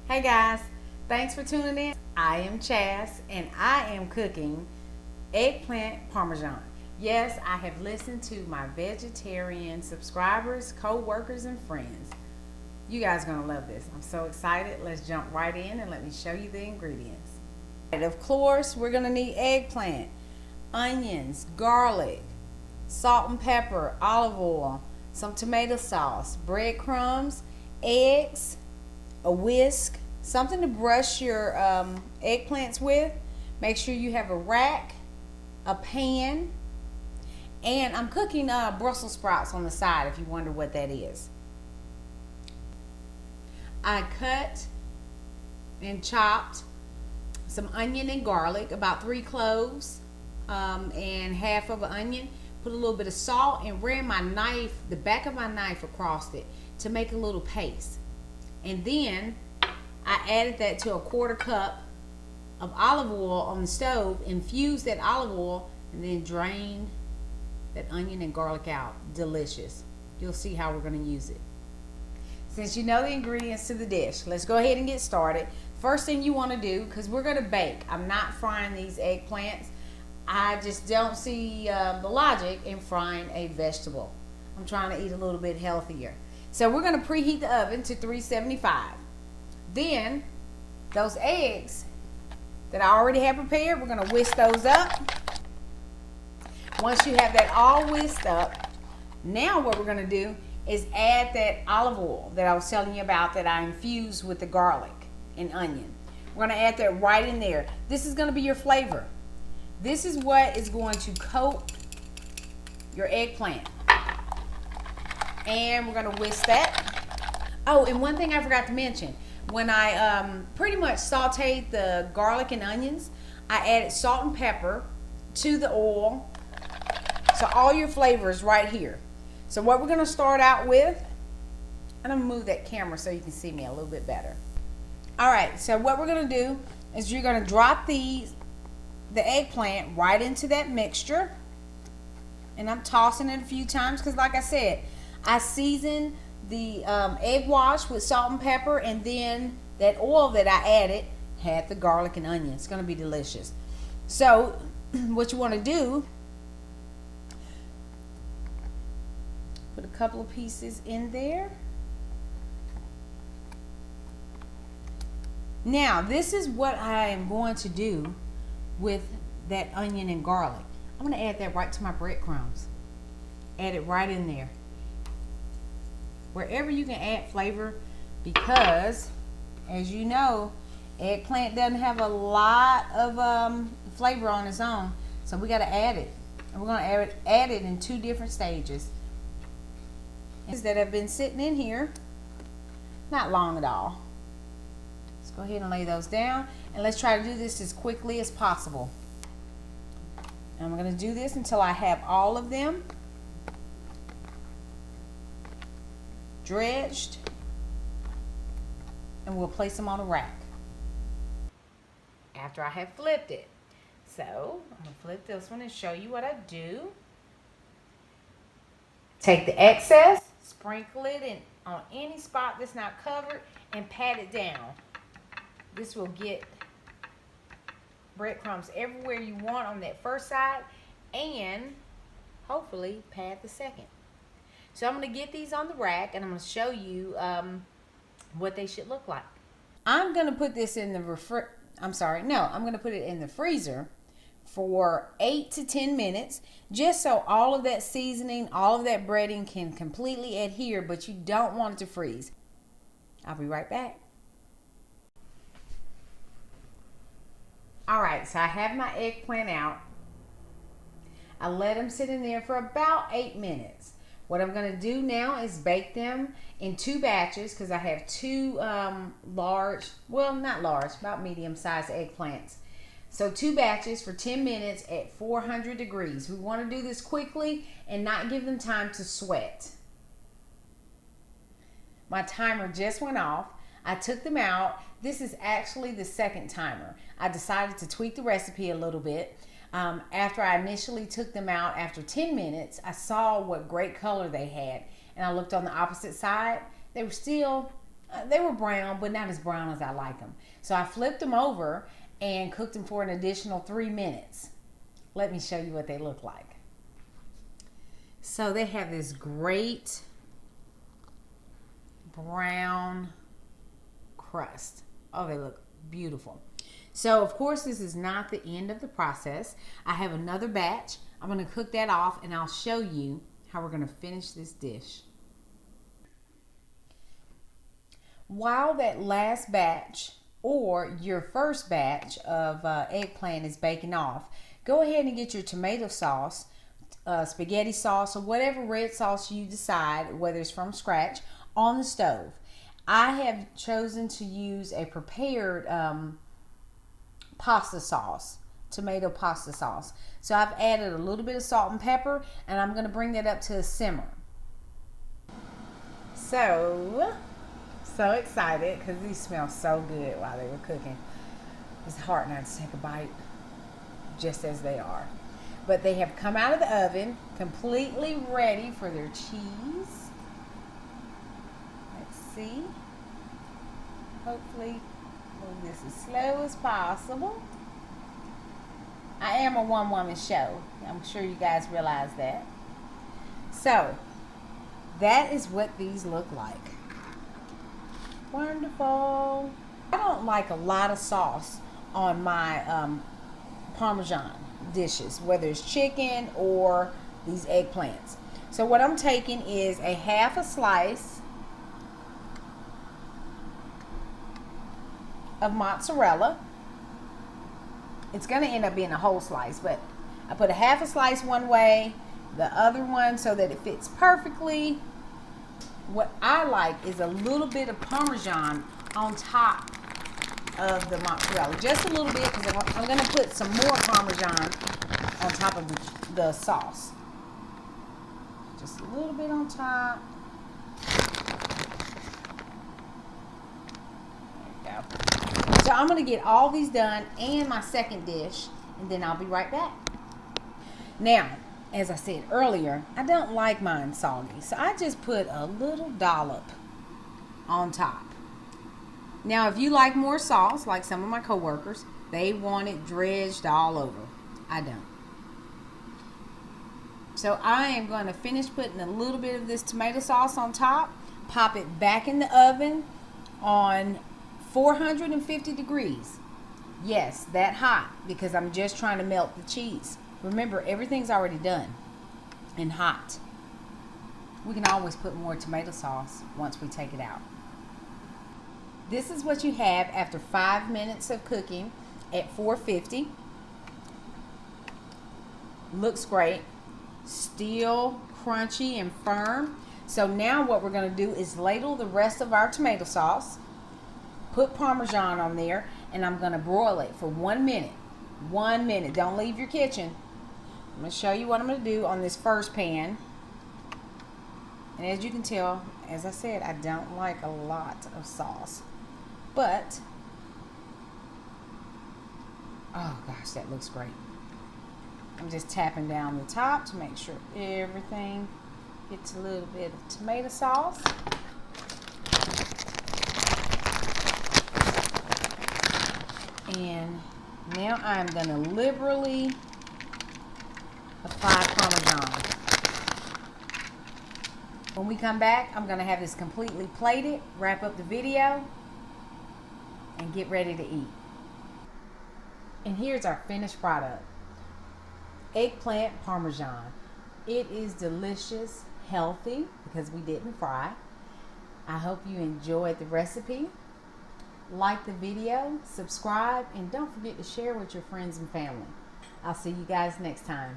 Hey guys, thanks for tuning in. I am Chas and I am cooking eggplant parmesan. Yes, I have listened to my vegetarian subscribers, co-workers, and friends. You guys are going to love this. I'm so excited. Let's jump right in and let me show you the ingredients. Of course, we're going to need eggplant, onions, garlic, salt and pepper, olive oil, some tomato sauce, breadcrumbs, eggs, a whisk, something to brush your eggplants with. Make sure you have a rack, a pan, and I'm cooking Brussels sprouts on the side if you wonder what that is. I cut and chopped some onion and garlic, about 3 cloves and half of an onion. Put a little bit of salt and ran my knife, the back of my knife, across it to make a little paste. And then I added that to a 1/4 cup of olive oil on the stove, infused that olive oil, and then drained that onion and garlic out. Delicious. You'll see how we're going to use it. Since you know the ingredients to the dish, let's go ahead and get started. First thing you want to do, because we're going to bake, I'm not frying these eggplants. I just don't see the logic in frying a vegetable. I'm trying to eat a little bit healthier. So we're going to preheat the oven to 375. Then those eggs that I already have prepared, we're going to whisk those up. Once you have that all whisked up, now what we're going to do is add that olive oil that I was telling you about that I infused with the garlic and onion. We're going to add that right in there. This is going to be your flavor. This is what is going to coat your eggplant. And we're going to whisk that. Oh, and one thing I forgot to mention. When I pretty much sauteed the garlic and onions, I added salt and pepper to the oil. So all your flavors right here. So what we're going to start out with, and I'm going to move that camera so you can see me a little bit better. All right, so what we're going to do is you're going to drop the eggplant right into that mixture. And I'm tossing it a few times because, like I said, I seasoned the egg wash with salt and pepper, and then that oil that I added had the garlic and onion. It's going to be delicious. So what you want to do, put a couple of pieces in there. Now this is what I am going to do with that onion and garlic. I'm going to add that right to my breadcrumbs. Add it right in there. Wherever you can add flavor, because as you know, eggplant doesn't have a lot of flavor on its own, so we got to add it. And we're going to add it in 2 different stages that have been sitting in here not long at all. Let's go ahead and lay those down, and let's try to do this as quickly as possible. And I'm going to do this until I have all of them dredged, and we'll place them on a rack after I have flipped it. So I'm going to flip this one and show you what I do. Take the excess, sprinkle it in on any spot that's not covered, and pat it down. This will get breadcrumbs everywhere you want on that first side, and hopefully pat the second. So I'm going to get these on the rack, and I'm going to show you what they should look like. I'm going to put this in the I'm going to put it in the freezer for 8 to 10 minutes, just so all of that seasoning, all of that breading can completely adhere, but you don't want it to freeze. I'll be right back. All right, so I have my eggplant out. I let them sit in there for about 8 minutes. What I'm going to do now is bake them in 2 batches, because I have 2 large, well, not large, about medium-sized eggplants. So 2 batches for 10 minutes at 400 degrees. We want to do this quickly and not give them time to sweat. My timer just went off. I took them out. This is actually the second timer. I decided to tweak the recipe a little bit. After I initially took them out after 10 minutes, I saw what great color they had, and I looked on the opposite side. They were still They were brown, but not as brown as I like them. So I flipped them over and cooked them for an additional 3 minutes. Let me show you what they look like. So they have this great brown crust. Oh, they look beautiful. So of course this is not the end of the process. I have another batch. I'm going to cook that off and I'll show you how we're going to finish this dish. While that last batch or your first batch of eggplant is baking off, go ahead and get your tomato sauce, spaghetti sauce, or whatever red sauce you decide, whether it's from scratch, on the stove. I have chosen to use a prepared pasta sauce, tomato pasta sauce. So I've added a little bit of salt and pepper, and I'm going to bring that up to a simmer. So excited because these smell so good while they were cooking. It's hard not to take a bite just as they are. But they have come out of the oven completely ready for their cheese. Let's see. Hopefully move this as slow as possible. I am a one-woman show. I'm sure you guys realize that. So that is what these look like. Wonderful. I don't like a lot of sauce on my Parmesan dishes, whether it's chicken or these eggplants. So what I'm taking is a half a slice of mozzarella. It's going to end up being a whole slice, but I put a half a slice one way, the other one so that it fits perfectly. What I like is a little bit of Parmesan on top of the mozzarella. Just a little bit, because I'm going to put some more Parmesan on top of the sauce. Just a little bit on top. There we go. So I'm going to get all these done and my second dish, and then I'll be right back. Now, as I said earlier, I don't like mine soggy, so I just put a little dollop on top. Now, if you like more sauce, like some of my coworkers, they want it dredged all over. I don't. So I am going to finish putting a little bit of this tomato sauce on top, pop it back in the oven on 450 degrees. Yes, that hot, because I'm just trying to melt the cheese. Remember, everything's already done and hot. We can always put more tomato sauce once we take it out. This is what you have after 5 minutes of cooking at 450. Looks great. Still crunchy and firm. So now what we're going to do is ladle the rest of our tomato sauce, put Parmesan on there, and I'm going to broil it for 1 minute. 1 minute. Don't leave your kitchen. I'm going to show you what I'm going to do on this first pan. And as you can tell, as I said, I don't like a lot of sauce. But, oh gosh, that looks great. I'm just tapping down the top to make sure everything gets a little bit of tomato sauce. And now I'm going to liberally apply Parmesan. When we come back, I'm going to have this completely plated, wrap up the video, and get ready to eat. And here's our finished product. Eggplant Parmesan. It is delicious, healthy, because we didn't fry. I hope you enjoyed the recipe. Like the video, subscribe, and don't forget to share with your friends and family. I'll see you guys next time.